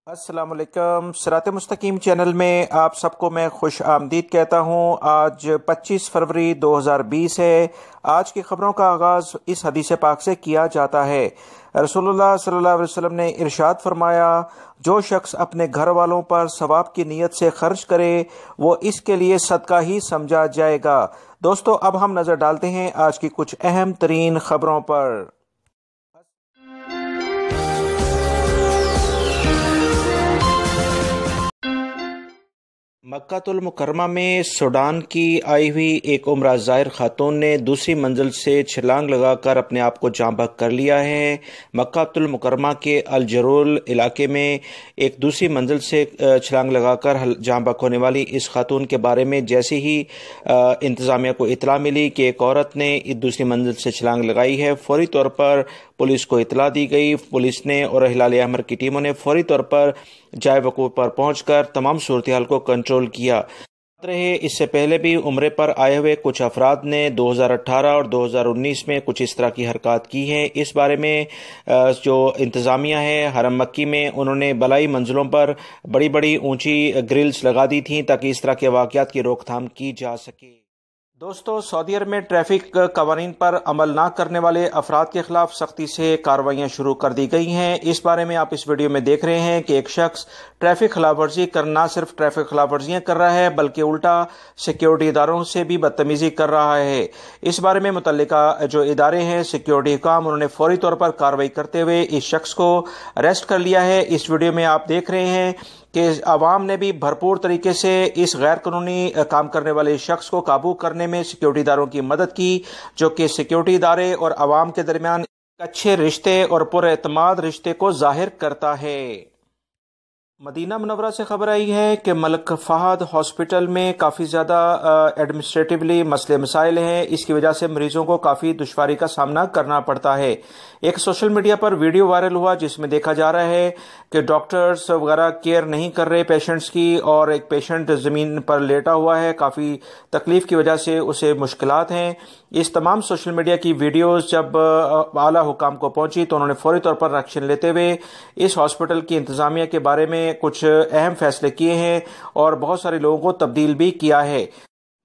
अस्सलाम वालेकुम। सिरात मुस्तकीम चैनल में आप सबको मैं खुश आमदीद कहता हूँ। आज 25 फरवरी 2020 है। आज की खबरों का आगाज़ इस हदीस पाक से किया जाता है। रसूलुल्लाह सल्लल्लाहु अलैहि वसल्लम ने इरशाद फरमाया, जो शख्स अपने घर वालों पर सवाब की नीयत से खर्च करे वो इसके लिए सदका ही समझा जाएगा। दोस्तों, अब हम नज़र डालते हैं आज की कुछ अहम तरीन खबरों पर। मक्कातुल मुकर्रमा में सूडान की आई हुई एक उम्रा ज़ाहिर खातून ने दूसरी मंजिल से छलांग लगाकर अपने आप को जाँ बहक कर लिया है। मक्कातुल मुकर्रमा के अल जरूल इलाके में एक दूसरी मंजिल से छलांग लगाकर जाँ बहक होने वाली इस खातून के बारे में जैसे ही इंतज़ामिया को इतला मिली कि एक औरत ने दूसरी मंजिल से छलांग लगाई है, फौरी तौर पर पुलिस को इतला दी गई। पुलिस ने और हिलाल अहमर की टीमों ने फौरी तौर पर जाए वकूफ़ पर पहुंचकर तमाम सूरत हाल को कंट्रोल किया। रहे इससे पहले भी उम्रे पर आए हुए कुछ अफराद ने 2018 और 2019 में कुछ इस तरह की हरकत की हैं। इस बारे में जो इंतज़ामिया है हरम मक्की में, उन्होंने बलाई मंजिलों पर बड़ी बड़ी ऊंची ग्रिल्स लगा दी थी ताकि इस तरह के वाक़यात की रोकथाम की जा सके। दोस्तों, सऊदी अरब में ट्रैफिक कवानीन पर अमल न करने वाले अफराद के खिलाफ सख्ती से कार्रवाइयाँ शुरू कर दी गई हैं। इस बारे में आप इस वीडियो में देख रहे हैं कि एक शख्स ट्रैफिक खिलाफ वर्जी कर न सिर्फ ट्रैफिक खिलाफ वर्जियाँ कर रहा है बल्कि उल्टा सिक्योरिटी इदारों से भी बदतमीजी कर रहा है। इस बारे में मुतल्लिका जो इदारे हैं सिक्योरिटी हुकाम, उन्होंने फौरी तौर पर कार्रवाई करते हुए इस शख्स को अरेस्ट कर लिया है। इस वीडियो में आप देख रहे हैं कि आवाम ने भी भरपूर तरीके से इस गैर कानूनी काम करने वाले शख्स को काबू करने में सिक्योरिटी इदारों की मदद की, जो कि सिक्योरिटी इदारे और आवाम के दरमियान अच्छे रिश्ते और पुरएतमाद रिश्ते को जाहिर करता है। मदीना मुनव्वरा से खबर आई है कि मलक फहद हॉस्पिटल में काफ़ी ज़्यादा एडमिनिस्ट्रेटिवली मसले मसाइल हैं। इसकी वजह से मरीजों को काफ़ी दुश्वारी का सामना करना पड़ता है। एक सोशल मीडिया पर वीडियो वायरल हुआ जिसमें देखा जा रहा है कि डॉक्टर्स वगैरह केयर नहीं कर रहे पेशेंट्स की, और एक पेशेंट ज़मीन पर लेटा हुआ है, काफ़ी तकलीफ़ की वजह से उसे मुश्किलात हैं। इस तमाम सोशल मीडिया की वीडियोस जब आला हुकाम को पहुंची तो उन्होंने फौरी तौर पर एक्शन लेते हुए इस हॉस्पिटल की इंतज़ामिया के बारे में कुछ अहम फैसले किए हैं और बहुत सारे लोगों को तब्दील भी किया है।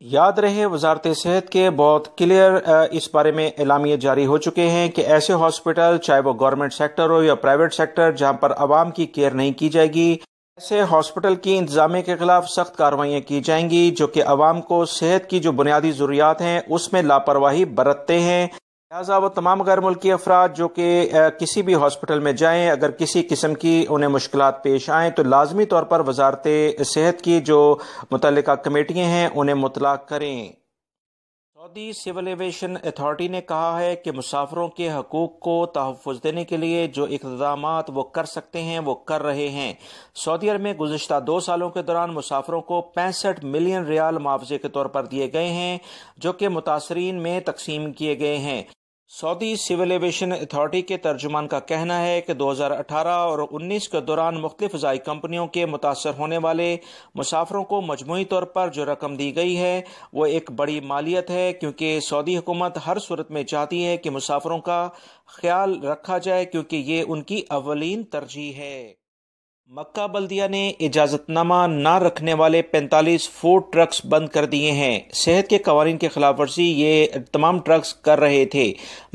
याद रहे, वजारत सेहत के बहुत क्लियर इस बारे में एलामिये जारी हो चुके हैं कि ऐसे हॉस्पिटल, चाहे वो गवर्नमेंट सेक्टर हो या प्राइवेट सेक्टर, जहां पर आवाम की केयर नहीं की जाएगी, ऐसे हॉस्पिटल की इंतजामिया के खिलाफ सख्त कार्रवाइयाँ की जाएंगी जो कि आवाम को सेहत की जो बुनियादी ज़रूरियात हैं उसमें लापरवाही बरतते हैं। लिहाजा वो तमाम गैर मुल्की अफराद जो कि किसी भी हॉस्पिटल में जाएं, अगर किसी किस्म की उन्हें मुश्किलात पेश आएँ तो लाजमी तौर पर वजारत सेहत की जो मुतल्लिका कमेटियाँ हैं उन्हें मुतला करें। सऊदी सिविल एविएशन अथॉरिटी ने कहा है कि मुसाफिरों के हकूक़ को तहफ़्फ़ुज़ देने के लिए जो इक़दामात वो कर सकते हैं वो कर रहे हैं। सऊदी अरब में गुज़िश्ता 2 सालों के दौरान मुसाफिरों को 65 मिलियन रियाल मुआवजे के तौर पर दिए गए हैं, जो कि मुतासरीन में तकसीम किए गए हैं। सऊदी सिविल एविएशन अथॉरिटी के तर्जुमान का कहना है कि 2018 और 19 के दौरान मुख्तलिफ फ़ज़ाई कंपनियों के मुतासर होने वाले मुसाफिरों को मजमूई तौर पर जो रकम दी गई है वो एक बड़ी मालियत है, क्योंकि सऊदी हुकूमत हर सूरत में चाहती है कि मुसाफिरों का ख्याल रखा जाए, क्योंकि ये उनकी अव्वलीन तरजीह है। मक्का बल्दिया ने इजाज़तनामा न रखने वाले 45 फूड ट्रक्स बंद कर दिए हैं। सेहत के कवानीन के खिलाफ वर्जी ये तमाम ट्रक्स कर रहे थे।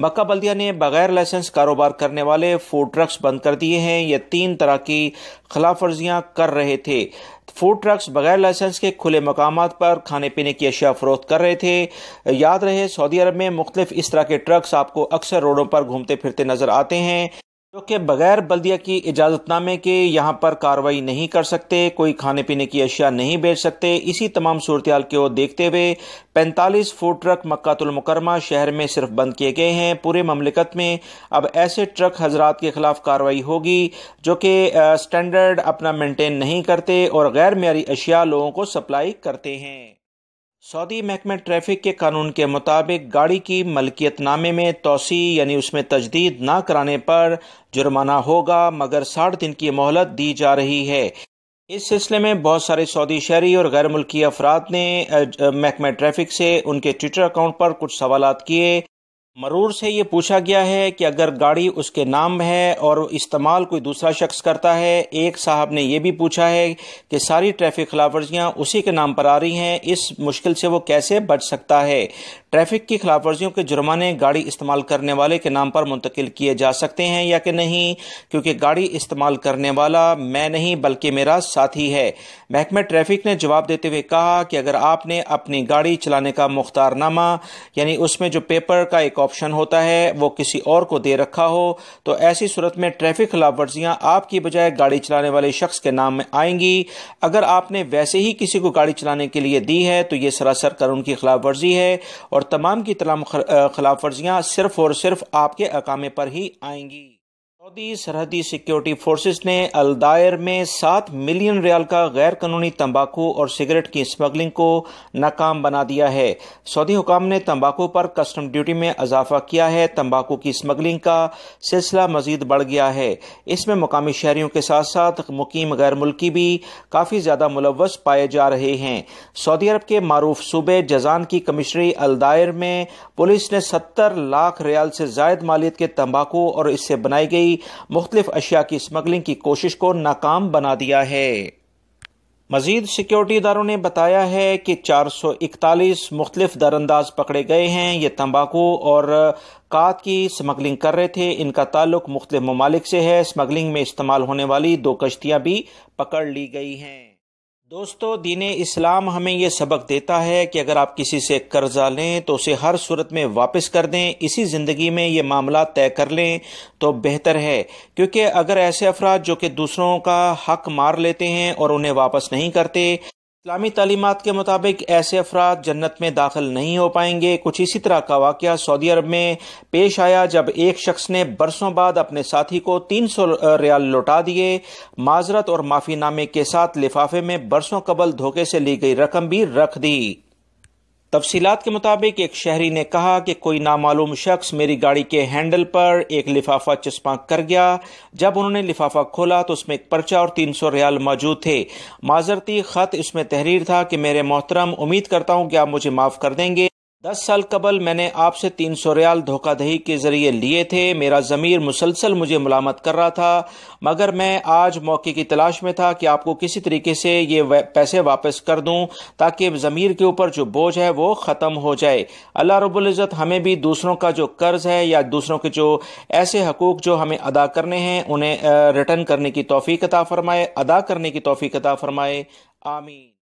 मक्का बल्दिया ने बगैर लाइसेंस कारोबार करने वाले फूड ट्रक्स बंद कर दिए हैं। ये 3 तरह की खिलाफ वर्जियाँ कर रहे थे। फूड ट्रक्स बगैर लाइसेंस के खुले मकामात पर खाने पीने की अशिया फरोख्त कर रहे थे। याद रहे, सऊदी अरब में मुख्तलिफ इस तरह के ट्रक्स आपको अक्सर रोडों पर घूमते फिरते नजर आते हैं, जो कि बगैर बल्दिया की इजाज़तनामे के यहाँ पर कार्रवाई नहीं कर सकते, कोई खाने पीने की अशिया नहीं बेच सकते। इसी तमाम सूरत हाल को देखते हुए 45 फूड ट्रक मक्कातुल मुकर्रमा शहर में सिर्फ बंद किए गए हैं। पूरे ममलिकत में अब ऐसे ट्रक हजरात के खिलाफ कार्रवाई होगी जो कि स्टैंडर्ड अपना मेंटेन नहीं करते और गैर मेयारी अशिया लोगों को सप्लाई करते हैं। सऊदी महकमे ट्रैफिक के कानून के मुताबिक गाड़ी की मलकियतनामे में तोसी यानी उसमें तजदीद ना कराने पर जुर्माना होगा, मगर 60 दिन की मोहलत दी जा रही है। इस सिलसिले में बहुत सारे सऊदी शहरी और गैर मुल्की अफराद ने महकमे ट्रैफिक से उनके ट्विटर अकाउंट पर कुछ सवालात किए। مرور سے یہ پوچھا گیا ہے کہ اگر گاڑی اس کے نام ہے اور استعمال کوئی دوسرا شخص کرتا ہے، ایک صاحب نے یہ بھی پوچھا ہے کہ ساری ٹریفک خلاف ورزیاں اسی کے نام پر آ رہی ہیں، اس مشکل سے وہ کیسے بچ سکتا ہے؟ ٹریفک کی خلاف ورزیوں کے جرمانے گاڑی استعمال کرنے والے کے نام پر منتقل کیے جا سکتے ہیں یا کہ نہیں، کیونکہ گاڑی استعمال کرنے والا میں نہیں بلکہ میرا ساتھی ہے۔ محکمہ ٹریفک نے جواب دیتے ہوئے کہا کہ اگر آپ نے اپنی گاڑی چلانے کا مختار نامہ، یعنی اس میں جو پیپر کا ایک آپشن ہوتا ہے، وہ کسی اور کو دے رکھا ہو تو ایسی صورت میں ٹریفک خلاف ورزیاں آپ کی بجائے گاڑی چلانے والے شخص کے نام میں آئیں گی۔ اگر آپ نے ویسے ہی کسی کو گاڑی چلانے کے لیے دی ہے تو یہ سراسر قانون کی خلاف ورزی ہے اور تمام کی تمام خلاف ورزیاں صرف اور صرف آپ کے اقامے پر ہی آئیں گی۔ سعودی سرحدی سیکیورٹی فورسز نے الدائر میں 7 ملین ریال کا غیر قانونی تمباکو اور سگریٹ کی اسمگلنگ کو ناکام بنا دیا ہے۔ سعودی حکام نے تمباکو پر کسٹم ڈیوٹی میں اضافہ کیا ہے۔ تمباکو کی اسمگلنگ کا سلسلہ مزید بڑھ گیا ہے۔ اس میں مقامی شہریوں کے ساتھ ساتھ مقیم غیر ملکی بھی کافی زیادہ ملوث پائے جا رہے ہیں۔ سعودی عرب کے معروف صوبے جازان کی کمشنری الدائر میں پولیس نے 70 لاکھ ریال سے زائد مالیت کے تمباکو اور اس سے بنائی گئی مختلف اشیاء کی اسمگلنگ کی کوشش کو ناکام بنا دیا ہے۔ مزید سیکیورٹی اداروں نے بتایا ہے کہ 441 مختلف درانداز پکڑے گئے ہیں۔ یہ تمباکو اور کات کی اسمگلنگ کر رہے تھے۔ ان کا تعلق مختلف ممالک سے ہے۔ اسمگلنگ میں استعمال ہونے والی 2 کشتیاں بھی پکڑ لی گئی ہیں۔ دوستو، دین اسلام ہمیں یہ سبق دیتا ہے کہ اگر آپ کسی سے قرضہ لیں تو اسے ہر صورت میں واپس کر دیں۔ اسی زندگی میں یہ معاملات طے کر لیں تو بہتر ہے، کیونکہ اگر ایسے افراد جو کہ دوسروں کا حق مار لیتے ہیں اور انہیں واپس نہیں کرتے، اسلامی تعلیمات کے مطابق ایسے افراد جنت میں داخل نہیں ہو پائیں گے۔ کچھ اسی طرح کا واقعہ سعودی عرب میں پیش آیا جب ایک شخص نے برسوں بعد اپنے ساتھی کو 300 ریال لوٹا دیے۔ معذرت اور معافی نامے کے ساتھ لفافے میں برسوں قبل دھوکے سے لی گئی رقم بھی رکھ دی۔ تفصیلات کے مطابق ایک شہری نے کہا کہ کوئی نامعلوم شخص میری گاڑی کے ہینڈل پر ایک لفافہ چسپاں کر گیا۔ جب انہوں نے لفافہ کھولا تو اس میں ایک پرچہ اور 300 ریال موجود تھے۔ معذرتی خط اس میں تحریر تھا کہ میرے محترم، امید کرتا ہوں کہ آپ مجھے معاف کر دیں گے۔ 10 سال قبل میں نے آپ سے 300 ریال دھوکہ دہی کے ذریعے لیے تھے۔ میرا ضمیر مسلسل مجھے ملامت کر رہا تھا، مگر میں آج موقع کی تلاش میں تھا کہ آپ کو کسی طریقے سے یہ پیسے واپس کر دوں تاکہ ضمیر کے اوپر جو بوجھ ہے وہ ختم ہو جائے۔ اللہ رب العزت ہمیں بھی دوسروں کا جو قرض ہے یا دوسروں کے جو ایسے حقوق جو ہمیں ادا کرنے ہیں انہیں ریٹرن کرنے کی توفیق عطا فرمائے، ادا کرنے کی توفیق عطا فرمائے، آمین۔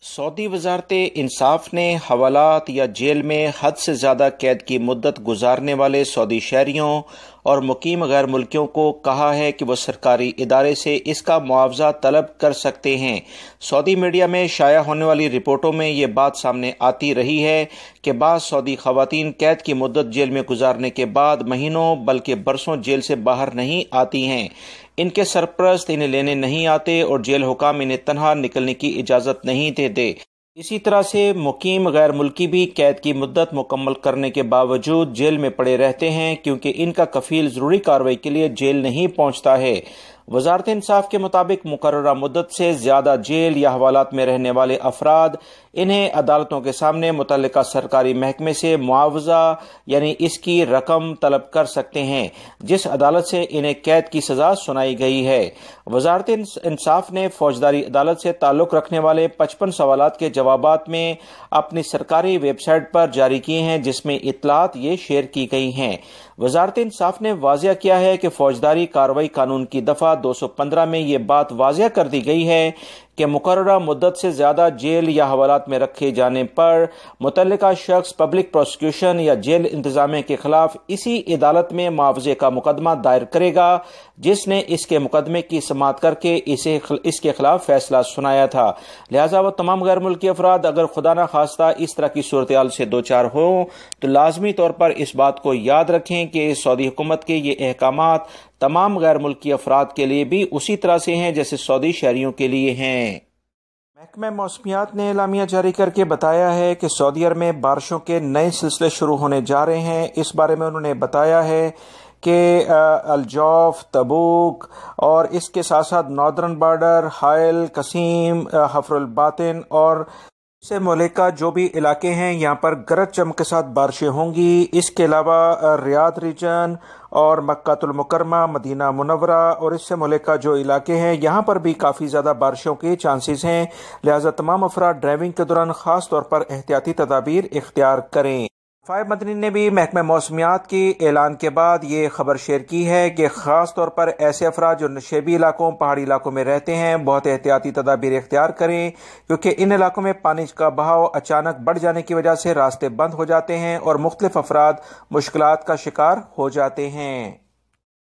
سعودی وزارت انصاف نے حوالات یا جیل میں حد سے زیادہ قید کی مدت گزارنے والے سعودی شہریوں اور مقیم غیر ملکیوں کو کہا ہے کہ وہ سرکاری ادارے سے اس کا معاوضہ طلب کر سکتے ہیں۔ سعودی میڈیا میں شائع ہونے والی رپورٹوں میں یہ بات سامنے آتی رہی ہے کہ بعض سعودی خواتین قید کی مدت جیل میں گزارنے کے بعد مہینوں بلکہ برسوں جیل سے باہر نہیں آتی ہیں۔ ان کے سرپرست انہیں لینے نہیں آتے اور جیل حکام انہیں تنہا نکلنے کی اجازت نہیں دیتے۔ اسی طرح سے مقیم غیر ملکی بھی قید کی مدت مکمل کرنے کے باوجود جیل میں پڑے رہتے ہیں کیونکہ ان کا کفیل ضروری کارروائی کے لیے جیل نہیں پہنچتا ہے۔ وزارت انصاف کے مطابق مقررہ مدت سے زیادہ جیل یا حوالات میں رہنے والے افراد انہیں عدالتوں کے سامنے متعلقہ سرکاری محکمے سے معاوضہ یعنی اس کی رقم طلب کر سکتے ہیں جس عدالت سے انہیں قید کی سزا سنائی گئی ہے۔ وزارت انصاف نے فوجداری عدالت سے تعلق رکھنے والے 55 سوالات کے جوابات میں اپنی سرکاری ویب سائٹ پر جاری کیے ہیں جس میں اطلاعات یہ شیئر کی گئی ہیں۔ وزارت انصاف نے واضح کیا ہے کہ فوجداری کارروائی قانون کی دفعہ 215 میں یہ بات واضح کر دی گئی ہے کہ مقررہ مدت سے زیادہ جیل یا حوالات میں رکھے جانے پر متعلقہ شخص پبلک پروسیکیوشن یا جیل انتظامیہ کے خلاف اسی عدالت میں معاوضے کا مقدمہ دائر کرے گا جس نے اس کے مقدمے کی سماعت کر کے اس کے خلاف فیصلہ سنایا تھا۔ لہٰذا وہ تمام غیر ملکی افراد اگر خدا نہ خواستہ اس طرح کی صورتحال سے دوچار ہوں تو لازمی طور پر اس بات کو یاد رکھیں کہ سعودی حکومت کے یہ احکامات تمام غیر ملکی افراد کے لیے بھی اسی طرح سے ہیں جیسے سعودی شہریوں کے لیے ہیں۔ محکمہ موسمیات نے اعلامیہ جاری کر کے بتایا ہے کہ سعودی عرب میں بارشوں کے نئے سلسلے شروع ہونے جا رہے ہیں۔ اس بارے میں انہوں نے بتایا ہے کہ الجوف، تبوک اور اس کے ساتھ ساتھ ناردرن بارڈر، حائل، قسیم، حفر الباطن اور से मुल्का जो भी इलाके हैं यहाँ पर गरज चमक के साथ बारिशें होंगी। इसके अलावा रियाद रीजन और मक्कातुल मुकरमा, मदीना मुनव्वरा और इससे मुल्का जो इलाके हैं यहाँ पर भी काफ़ी ज़्यादा बारिशों के चांसेस हैं। लिहाजा तमाम अफराद ड्राइविंग के दौरान ख़ास तौर पर एहतियाती तदाबीर इख्तियार करें। फायर मदनी ने भी महकमा मौसमियात की ऐलान के बाद ये खबर शेयर की है कि ख़ास तौर पर ऐसे अफराद जो नशेबी इलाकों, पहाड़ी इलाकों में रहते हैं, बहुत एहतियाती तदाबीर इख्तियार करें, क्योंकि इन इलाकों में पानी का बहाव अचानक बढ़ जाने की वजह से रास्ते बंद हो जाते हैं और मुख्तलिफ अफराद मुश्किलात का शिकार हो जाते हैं।